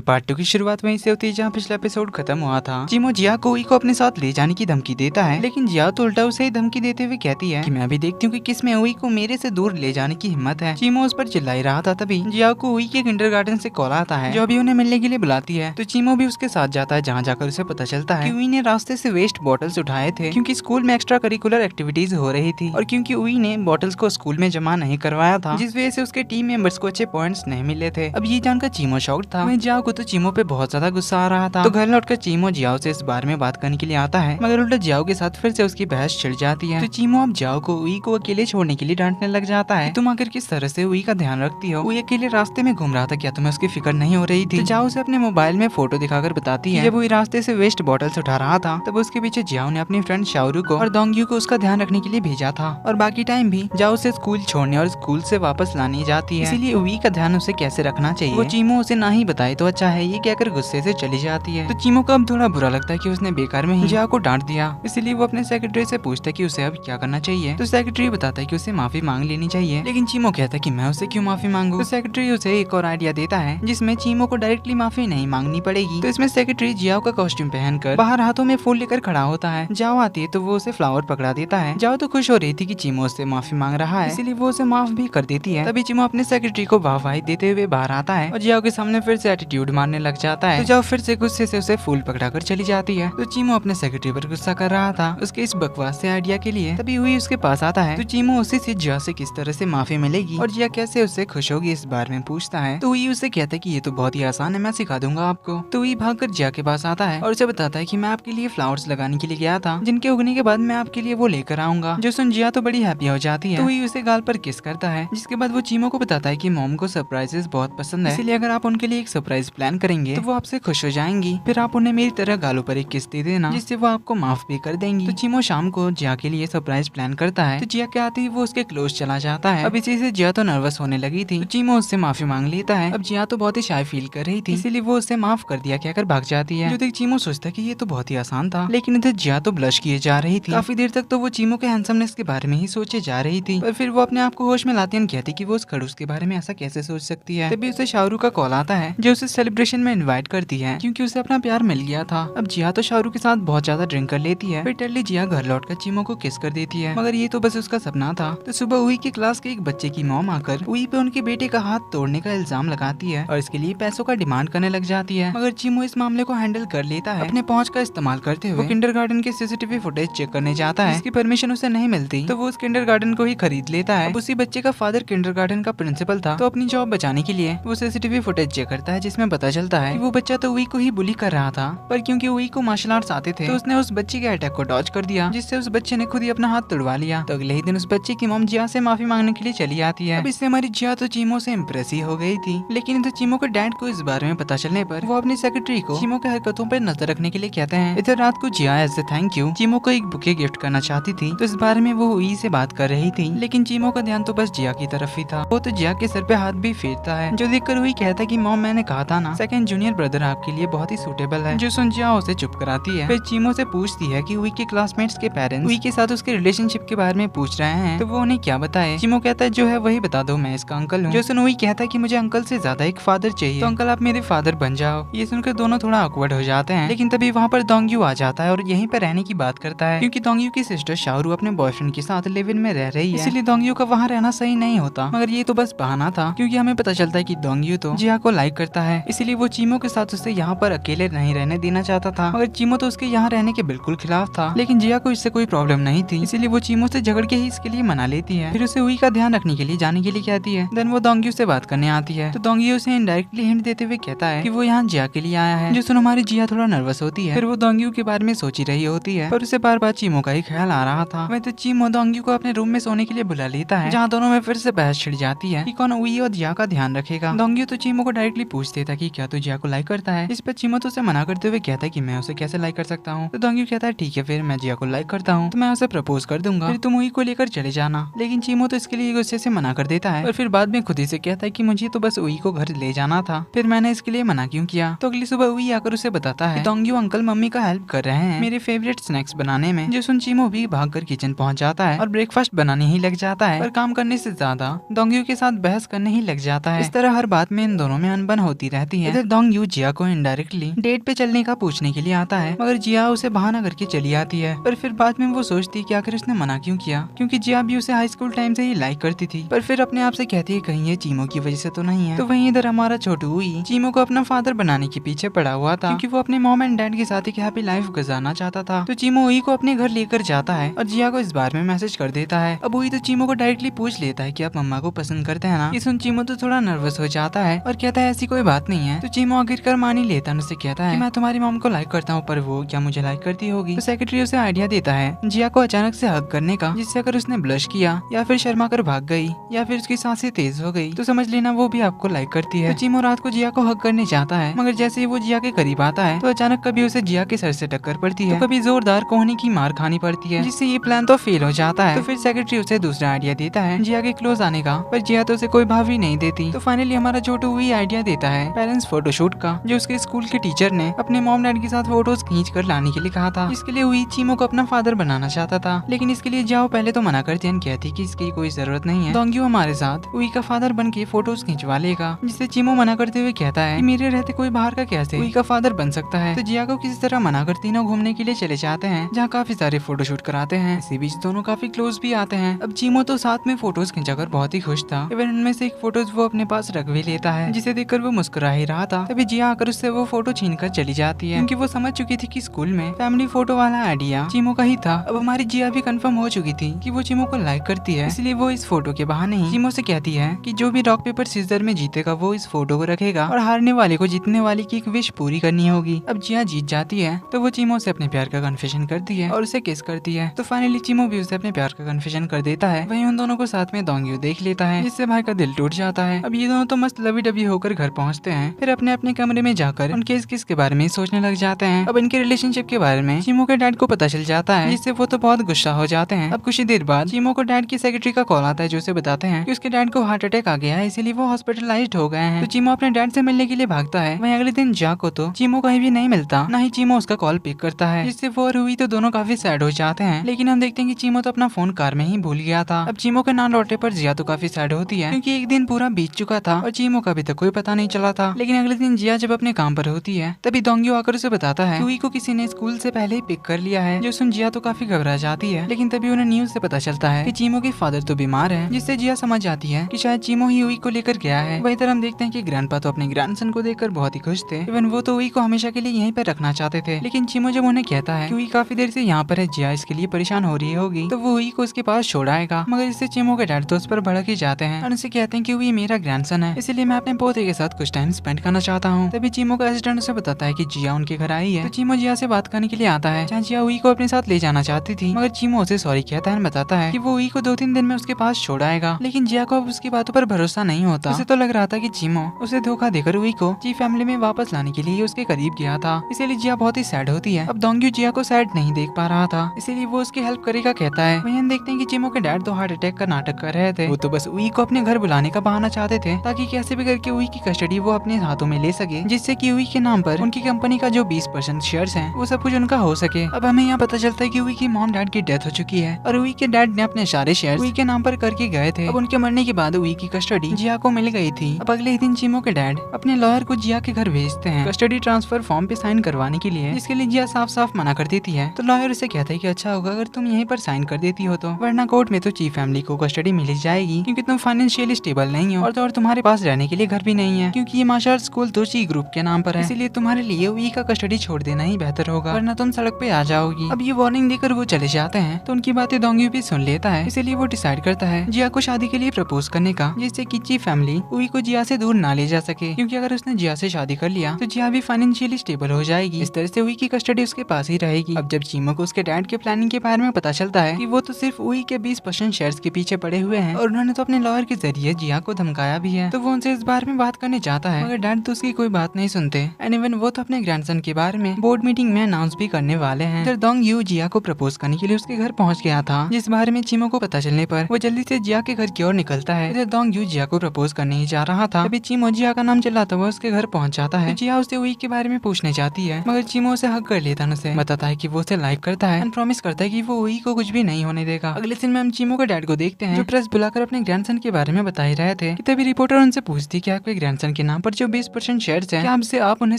Part 2 की शुरुआत वहीं से होती है जहाँ पिछला एपिसोड खत्म हुआ था। चिमो जिया को उई को अपने साथ ले जाने की धमकी देता है, लेकिन जिया तो उल्टा उसे धमकी देते हुए कहती है कि मैं भी देखती हूँ कि किसमें उई को मेरे से दूर ले जाने की हिम्मत है। चिमो उस पर चिल्ला ही रहा था, तभी जिया को उई के किंडरगार्टन से कॉल आता है जो अभी उन्हें मिलने के लिए बुलाती है। तो चिमो भी उसके साथ जाता है, जहाँ जाकर उसे पता चलता है कि उई ने रास्ते से वेस्ट बॉटल्स उठाए थे क्योंकि स्कूल में एक्स्ट्रा करिकुलर एक्टिविटीज हो रही थी और क्योंकि उई ने बॉटल्स को स्कूल में जमा नहीं करवाया था, जिस वजह से उसके टीम मेंबर्स को अच्छे पॉइंट्स नहीं मिले थे। अब ये जानकर चिमो शॉक्ड था। वहीं जियाओ को तो चिमो पे बहुत ज्यादा गुस्सा आ रहा था। तो घर लौटकर चिमो जियाओ से इस बारे में बात करने के लिए आता है, मगर उल्टा जियाओ के साथ फिर से उसकी बहस छिड़ जाती है। तो चिमो अब जियाओ को उई को अकेले छोड़ने के लिए डांटने लग जाता है, तुम आखिर किस तरह से उई का ध्यान रखती हो? उई अकेले रास्ते में घूम रहा था, क्या तुम्हें उसकी फिक्र नहीं हो रही थी? तो जियाओ उसे अपने मोबाइल में फोटो दिखाकर बताती है जब उई रास्ते से वेस्ट बॉटल्स उठा रहा था तब उसके पीछे जियाओ ने अपनी फ्रेंड शाओरू को और दोंग्यू को उसका ध्यान रखने के लिए भेजा था, और बाकी टाइम भी जियाओ उसे स्कूल छोड़ने और स्कूल से वापस लाने जाती है। इसीलिए उई का ध्यान उसे कैसे रखना चाहिए वो चिमो उसे ना ही बताए तो अच्छा है, ये कहकर गुस्से से चली जाती है। तो चिमो को अब थोड़ा बुरा लगता है कि उसने बेकार में ही जियाओ को डांट दिया, इसलिए वो अपने सेक्रेटरी से पूछता है कि उसे अब क्या करना चाहिए। तो सेक्रेटरी बताता है कि उसे माफी मांग लेनी चाहिए, लेकिन चिमो कहता है कि मैं उसे क्यों माफी मांगू। तो सेक्रेटरी उसे एक और आइडिया देता है जिसमें चिमो को डायरेक्टली माफी नहीं मांगनी पड़ेगी। तो इसमें सेक्रेटरी जियाओ का कॉस्ट्यूम पहनकर बाहर हाथों में फूल लेकर खड़ा होता है। जियाओ आती है तो वो उसे फ्लावर पकड़ा देता है। जियाओ तो खुश हो रही थी कि चिमो उससे माफी मांग रहा है, इसीलिए वो उसे माफ भी कर देती है। तभी चिमो अपने सेक्रेटरी को वाहवाही देते हुए बाहर आता है और जियाओ के सामने फिर से एटीट्यूड मारने लग जाता है। तो जियाओ फिर से गुस्से से उसे फूल पकड़ाकर चली जाती है। तो चिमो अपने सेक्रेटरी पर गुस्सा कर रहा था उसके इस बकवास से आइडिया के लिए। तभी हुई उसके पास आता है। तो चिमो उसी से जिया से किस तरह से माफी मिलेगी और जिया कैसे उससे खुश होगी इस बारे में पूछता है। तो हुई उसे कहता है कि ये तो बहुत ही आसान है, मैं सिखा दूंगा आपको। तो हुई भागकर जिया के पास आता है और उसे बताता है कि मैं आपके लिए फ्लावर्स लगाने के लिए गया था, जिनके उगने के बाद मैं आपके लिए वो लेकर आऊंगा। जो सुन जिया तो बड़ी हैप्पी हो जाती है। तो हुई उसे गाल पर किस करता है, जिसके बाद वो चिमो को बताता है कि मॉम को सरप्राइजेस बहुत पसंद है, इसलिए अगर आप उनके लिए एक सरप्राइज प्लान करेंगे तो वो आपसे खुश हो जाएंगी। फिर आप उन्हें मेरी तरह गालों पर एक किस दे देना, जिससे वो आपको माफ भी कर देंगी। तो चिमो शाम को जिया के लिए सरप्राइज प्लान करता है। तो जिया के आते ही वो उसके क्लोज चला जाता है। अब इसी से जिया तो नर्वस होने लगी थी। तो चिमो उससे माफी मांग लेता है। अब जिया तो बहुत ही शाय फील कर रही थी, इसीलिए वो उससे माफ कर दिया कहकर भाग जाती है। जो देख चिमो सोचता है कि ये तो बहुत ही आसान था, लेकिन इधर जिया तो ब्लश किए जा रही थी। काफी देर तक तो वो चिमो के हैंडसमनेस के बारे में ही सोचे जा रही थी, पर फिर वो अपने आप को होश में लाती कहती कि वो उस खड़ूस के बारे में ऐसा कैसे सोच सकती है। तभी उसे शाहरुख का कॉल आता है जो उसे सेलिब्रेशन में इनवाइट करती है क्योंकि उसे अपना प्यार मिल गया था। अब जिया तो शाहरुख के साथ बहुत ज्यादा ड्रिंक कर लेती है। फिर टल्ली जिया घर लौटकर चिमो को किस कर देती है, मगर ये तो बस उसका सपना था। तो सुबह उई की क्लास के एक बच्चे की मॉम आकर उई पे उनके बेटे का हाथ तोड़ने का इल्जाम लगाती है और इसके लिए पैसों का डिमांड करने लग जाती है, मगर चिमो इस मामले को हैंडल कर लेता है। अपने पहुंच का इस्तेमाल करते हुए वो किंडरगार्टन के सीसीटीवी फुटेज चेक करने जाता है, जिसकी परमिशन उसे नहीं मिलती। तो वो उस किंडरगार्टन को ही खरीद लेता है। अब उसी बच्चे का फादर किंडरगार्टन का प्रिंसिपल था, तो अपनी जॉब बचाने के लिए वो सीसीटीवी फुटेज चेक करता है, जिसमें पता चलता है कि वो बच्चा तो उई को ही बुली कर रहा था, पर क्योंकि उई को मार्शल आर्ट्स आते थे तो उसने उस बच्चे के अटैक को डॉज कर दिया, जिससे उस बच्चे ने खुद ही अपना हाथ तुड़वा लिया। तो अगले ही दिन उस बच्चे की मॉम जिया से माफी मांगने के लिए चली आती है। अब इससे हमारी जिया तो चिमो से इम्प्रेस ही हो गई थी, लेकिन इधर चिमो के डैड को इस बारे में पता चलने पर वो अपनी सेक्रेटरी को चिमो के हरकतों पर नजर रखने के लिए कहते हैं। इधर रात को जिया एज ए थैंक यू चिमो को एक बुके गिफ्ट करना चाहती थी, तो इस बारे में वो उई से बात कर रही थी, लेकिन चिमो का ध्यान तो बस जिया की तरफ ही था। वो तो जिया के सर पे हाथ भी फेरता है, जो देखकर उई कहता है कि मॉम मैंने कहा था ना सेकंड जूनियर ब्रदर आपके लिए बहुत ही सूटेबल है। जो सुन जिया उसे चुप कराती है। फिर चिमो से पूछती है कि उई के क्लासमेट्स के पेरेंट्स उई के साथ उसके रिलेशनशिप के बारे में पूछ रहे हैं, तो वो उन्हें क्या बताए। चिमो कहता है जो है वही बता दो, मैं इसका अंकल हूँ। जो सुन उई कहता है कि मुझे अंकल से ज्यादा एक फादर चाहिए, तो अंकल आप मेरे फादर बन जाओ। ये सुनकर दोनों थोड़ा ऑकवर्ड हो जाते हैं, लेकिन तभी वहाँ पर दोंग्यू आ जाता है और यहीं पर रहने की बात करता है, क्योंकि दोंग्यू की सिस्टर शाहरुख अपने बॉयफ्रेंड के साथ लिव इन में रह रही है, इसलिए दोंग्यू का वहाँ रहना सही नहीं होता। मगर ये तो बस बहाना था, क्योंकि हमें पता चलता है कि दोंग्यू तो जिया को लाइक करता है, इसीलिए वो चिमो के साथ उसे यहाँ पर अकेले नहीं रहने देना चाहता था। मगर चिमो तो उसके यहाँ रहने के बिल्कुल खिलाफ था, लेकिन जिया को इससे कोई प्रॉब्लम नहीं थी, इसीलिए वो चिमो से झगड़ के ही इसके लिए मना लेती है। फिर उसे उई का ध्यान रखने के लिए जाने के लिए कहती है। देन वो दोंग्यू से बात करने आती है, तो दोंग्यू उसे इनडायरेक्टली हिंट देते हुए कहता है कि वो यहाँ जिया के लिए आया है। जो सुन हमारी जिया थोड़ा नर्वस होती है। फिर वो दोंग्यू के बारे में सोच ही रही होती है, पर उसे बार बार चिमो का ही ख्याल आ रहा था। वह तो चिमो दोंग्यू को अपने रूम में सोने के लिए बुला लेता है, जहाँ दोनों में फिर से बहस छिड़ जाती है कि कौन उई और जिया का ध्यान रखेगा। दोंग्यू तो चिमो को डायरेक्टली पूछ देता कि क्या तू जिया को लाइक करता है। इस पर चिमो तो उसे मना करते हुए कहता है कि मैं उसे कैसे लाइक कर सकता हूँ। तो दोंग्यू कहता है ठीक है, फिर मैं जिया को लाइक करता हूँ तो मैं उसे प्रपोज कर दूंगा, फिर तुम उई को लेकर चले जाना। लेकिन चिमो तो इसके लिए गुस्से से मना कर देता है और फिर बाद में खुद ही से कहता है कि मुझे तो बस उई को घर ले जाना था, फिर मैंने इसके लिए मना क्यों किया। तो अगली सुबह उई आकर उसे बताता है दोंग्यू अंकल मम्मी का हेल्प कर रहे हैं मेरे फेवरेट स्नैक्स बनाने में। जो सुन चिमो भी भागकर किचन पहुंच जाता है और ब्रेकफास्ट बनाने ही लग जाता है, पर काम करने से ज्यादा दोंग्यू के साथ बहस करने ही लग जाता है। इस तरह हर बात में इन दोनों में अनबन होती रहती जाती है। इधर दोंग यू जिया को इनडायरेक्टली डेट पे चलने का पूछने के लिए आता है, मगर जिया उसे बहाना करके चली आती है। पर फिर बाद में वो सोचती है कि आखिर उसने मना क्यों किया, क्योंकि जिया भी उसे हाई स्कूल टाइम से ही लाइक करती थी। पर फिर अपने आप से कहती है कहीं ये चीमो की वजह से तो नहीं है। तो वहीं इधर हमारा छोटू हुई चीमो को अपना फादर बनाने के पीछे पड़ा हुआ था, क्योंकि वो अपने मॉम एंड डैड के साथ एक हैप्पी लाइफ गुजारना चाहता था। तो चीमो हुई को अपने घर लेकर जाता है और जिया को इस बारे में मैसेज कर देता है। अब हुई तो चीमो को डायरेक्टली पूछ लेता है कि आप मम्मा को पसंद करते हैं ना। ये सुन चीमो तो थोड़ा नर्वस हो जाता है और कहता है ऐसी कोई बात नहीं है। तो चीमो आखिरकार मान ही लेता है, उससे कहता है कि मैं तुम्हारी मॉम को लाइक करता हूँ, पर वो क्या मुझे लाइक करती होगी। तो सेक्रेटरी उसे आइडिया देता है जिया को अचानक से हग करने का, जिससे अगर उसने ब्लश किया या फिर शर्मा कर भाग गई या फिर उसकी सांसें तेज हो गई तो समझ लेना वो भी आपको लाइक करती है। तो चीमो रात को जिया को हग करने जाता है, मगर जैसे ही वो जिया के करीब आता है तो अचानक कभी उसे जिया के सर से टक्कर पड़ती है, तो कभी जोरदार कोहनी की मार खानी पड़ती है, जिससे ये प्लान तो फेल हो जाता है। तो फिर सेक्रेटरी उसे दूसरा आइडिया देता है जिया के क्लोज आने का, पर जिया तो उसे कोई भाव ही नहीं देती। तो फाइनली हमारा छोटू हुई आइडिया देता है पेरेंट्स फोटोशूट का, जो उसके स्कूल के टीचर ने अपने मॉम डैड के साथ फोटोज खींच कर लाने के लिए कहा था। इसके लिए हुई चीमो को अपना फादर बनाना चाहता था, लेकिन इसके लिए जिया पहले तो मना करती है, कहती कि इसकी कोई जरूरत नहीं है, दोंग्यू हमारे साथ हुई का फादर बन के फोटोज खिंचवा लेगा। जिससे चीमो मना करते हुए कहता है कि मेरे रहते कोई बाहर का कैसे हुई का फादर बन सकता है। तो जिया को किसी तरह मना कर तीनों घूमने के लिए चले जाते हैं, जहाँ काफी सारे फोटोशूट कराते हैं। इसी बीच दोनों काफी क्लोज भी आते हैं। अब चीमो तो साथ में फोटोज खिंचाकर बहुत ही खुश था, इवन उनमें से एक फोटोज वो अपने पास रख भी लेता है, जिसे देखकर वो मुस्कुरा ही रहा था। तभी जिया आकर उससे वो फोटो छीन कर चली जाती है, क्योंकि वो समझ चुकी थी कि स्कूल में फैमिली फोटो वाला आइडिया चीमो का ही था। अब हमारी जिया भी कंफर्म हो चुकी थी कि वो चीमो को लाइक करती है, इसलिए वो इस फोटो के बहाने ही चीमो से कहती है कि जो भी रॉक पेपर सीजर में जीतेगा वो इस फोटो को रखेगा और हारने वाले को जीतने वाले की एक विश पूरी करनी होगी। अब जिया जीत जाती है तो वो चीमो से अपने प्यार का कन्फेशन करती है और उसे किस करती है। तो फाइनली चीमो भी उसे अपने प्यार का कन्फेशन कर देता है। वहीं उन दोनों को साथ में दोंग्यू देख लेता है, जिससे भाई का दिल टूट जाता है। अब ये दोनों तो मस्त लवी डबी होकर घर पहुंचते हैं, फिर अपने अपने कमरे में जाकर उनके इस किस के बारे में सोचने लग जाते हैं। अब इनके रिलेशनशिप के बारे में चीमो के डैड को पता चल जाता है, जिससे वो तो बहुत गुस्सा हो जाते हैं। अब कुछ ही देर बाद चीमो को डैड की सेक्रेटरी का कॉल आता है, जो उसे बताते हैं कि उसके डैड को हार्ट अटैक आ गया है, इसीलिए वो हॉस्पिटलाइज्ड हो गए हैं। तो चीमो अपने डैड से मिलने के लिए भागता है। वहीं अगले दिन जिया को तो चीमो कहीं भी नहीं मिलता, ना ही चीमो उसका कॉल पिक करता है, जिससे वो और हुई तो दोनों काफी सैड हो जाते हैं। लेकिन हम देखते हैं कि चीमो तो अपना फोन कार में ही भूल गया था। अब चीमो के ना लौटने पर जिया तो काफी सैड होती है, क्योंकि एक दिन पूरा बीत चुका था और चीमो का अभी तक कोई पता नहीं चला था। लेकिन अगले दिन जिया जब अपने काम पर होती है, तभी दोंग्यू आकर उसे बताता है कि हुई को किसी ने स्कूल से पहले ही पिक कर लिया है, जो सुन जिया तो काफी घबरा जाती है। लेकिन तभी उन्हें न्यूज से पता चलता है कि चीमो के फादर तो बीमार है, जिससे जिया समझ जाती है कि शायद चीमो ही हुई को लेकर गया है। वही तरह हम देखते हैं कि ग्रैंडपा तो अपने ग्रैंडसन को देखकर बहुत ही खुश थे, इवन वो तो हुई को हमेशा के लिए यहीं पर रखना चाहते थे। लेकिन चीमो जब उन्हें कहता है कि हुई काफी देर से यहाँ पर है, जिया इसके लिए परेशान हो रही होगी, तो वो हुई को उसके पास छोड़ आएगा। मगर इससे चीमो के डैड तो उस पर भड़क ही जाते हैं और उनसे कहते हैं कि हुई मेरा ग्रैंडसन है, इसलिए मैं अपने पोते के साथ कुछ टाइम स्पेंड करना चाहता हूँ। तभी चीमो का असिस्टेंट उसे बताता है कि जिया उनके घर आई है। तो चीमो जिया से बात करने के लिए आता है, जहाँ जिया हुई को अपने साथ ले जाना चाहती थी, मगर चीमो उसे सॉरी कहता है, बताता है कि वो हुई को 2-3 दिन में उसके पास छोड़ आएगा। लेकिन जिया को अब उसकी बातों पर भरोसा नहीं होता। उसे तो लग रहा था कि चीमो उसे धोखा देकर हुई को जी फैमिली में वापस लाने के लिए उसके करीब गया था, इसीलिए जिया बहुत ही सैड होती है। अब दोंग्यू जिया को सैड नहीं देख पा रहा था, इसीलिए वो उसकी हेल्प करेगा कहता है। वहीं हम देखते हैं कि चीमो के डैड तो हार्ट अटैक का नाटक कर रहे थे, वो तो बस हुई को अपने घर बुलाने का बहाना चाहते थे, ताकि कैसे भी करके हुई की कस्टडी वो अपने हाथों में ले सके, जिससे कि हुई के नाम पर उनकी कंपनी का जो 20% शेयर्स हैं वो सब कुछ उनका हो सके। अब हमें यहाँ पता चलता है कि हुई की मॉम डैड की डेथ हो चुकी है और हुई के डैड ने अपने सारे शेयर्स हुई के नाम पर करके गए थे। अब उनके मरने के बाद हुई की कस्टडी जिया को मिल गई थी। अब अगले ही दिन चीमो के डैड अपने लॉयर को जिया के घर भेजते हैं कस्टडी ट्रांसफर फॉर्म पे साइन करवाने के लिए, जिसके लिए जिया साफ साफ मना कर देती है। तो लॉयर उसे कहता है कि अच्छा होगा अगर तुम यहीं पर साइन कर देती हो, तो वरना कोर्ट में तो चीफ फैमिली को कस्टडी मिल जाएगी, क्योंकि तुम फाइनेंशियली स्टेबल नहीं हो और तुम्हारे पास रहने के लिए घर भी नहीं है, क्योंकि ये मार्शल आर्ट स्कूल तो ची ग्रुप के नाम पर है, इसीलिए तुम्हारे लिए हुई का कस्टडी छोड़ देना ही बेहतर होगा, वरना तुम सड़क पे आ जाओगी। अब ये वार्निंग देकर वो चले जाते हैं, तो उनकी बातें दोंग्यू भी सुन लेता है, इसीलिए वो डिसाइड करता है जिया को शादी के लिए प्रपोज करने का, जिससे कि चीफ फैमिली हुई को जिया से दूर ना ले जा सके, क्योंकि अगर उसने जिया से शादी कर लिया तो जिया भी फाइनेंशियली स्टेबल हो जाएगी। इस तरह से हुई की कस्टडी उसके पास ही रहेगी। अब जब चीमो को उसके डैड के प्लानिंग के बारे में पता चलता है कि वो तो सिर्फ हुई के 20% शेयर्स के पीछे पड़े हुए हैं और उन्होंने तो अपने लॉयर के जरिए जिया को धमकाया भी है, तो वो उनसे इस बारे में बात करने चाहता है, मगर डैड तो उसकी कोई बात नहीं सुनते। एंड इवन वो तो अपने ग्रैंडसन के बारे में बोर्ड मीटिंग में अनाउंस भी करने वाले हैं। इधर दोंग्यू जिया को प्रपोज करने के लिए उसके घर पहुंच गया था, जिस बारे में चीमो को पता चलने पर वो जल्दी से जिया के घर की ओर निकलता है। इधर दोंग्यू जिया को प्रपोज करने ही जा रहा था, तभी चीमो जिया का नाम चिल्लाता हुआ उसके घर पहुंच जाता है। जिया उससे हुई के बारे में पूछने जाती है, मगर चीमो उसे हक कर लेता है, उसे बताता है कि वो उसे लाइक करता है एंड प्रॉमिस करता है कि वो हुई को कुछ भी नहीं होने देगा। अगले दिन में हम चीमो के डैड को देखते हैं, जो प्रेस बुलाकर अपने ग्रैंडसन के बारे में बता ही रहे थे कि तभी रिपोर्टर उनसे पूछती कि आपके ग्रैंडसन के नाम पर जो 20% शेयर्स हैं, क्या हमसे आप उन्हें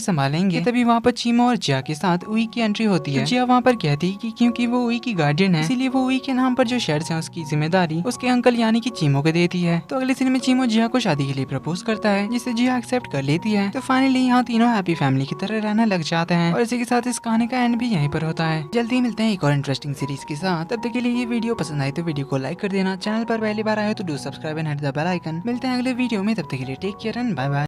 संभालेंगे? तभी वहाँ पर चीमो और जिया के साथ उई की एंट्री होती है। जिया वहाँ पर कहती है कि क्योंकि वो उई की गार्डियन है, इसीलिए वो उई के नाम पर जो शेयर्स हैं उसकी जिम्मेदारी उसके अंकल यानी कि चीमो को देती है। तो अगले सीन में चीमो जिया को शादी के लिए प्रपोज करता है, जिसे जिया एक्सेप्ट कर लेती है। तो फाइनली यहाँ तीनों हैप्पी फैमिली की तरह रहना लग जाते हैं और इसी के साथ इस कहानी का एंड भी यहीं पर होता है। जल्दी मिलते हैं एक और इंटरेस्टिंग सीरीज के साथ। तब तक के लिए ये वीडियो पसंद आई तो वीडियो को लाइक कर देना, चैनल पर पहली बार आए तो do subscribe and hit the bell icon. मिलते हैं अगले वीडियो में, तब तक के लिए take care and bye bye.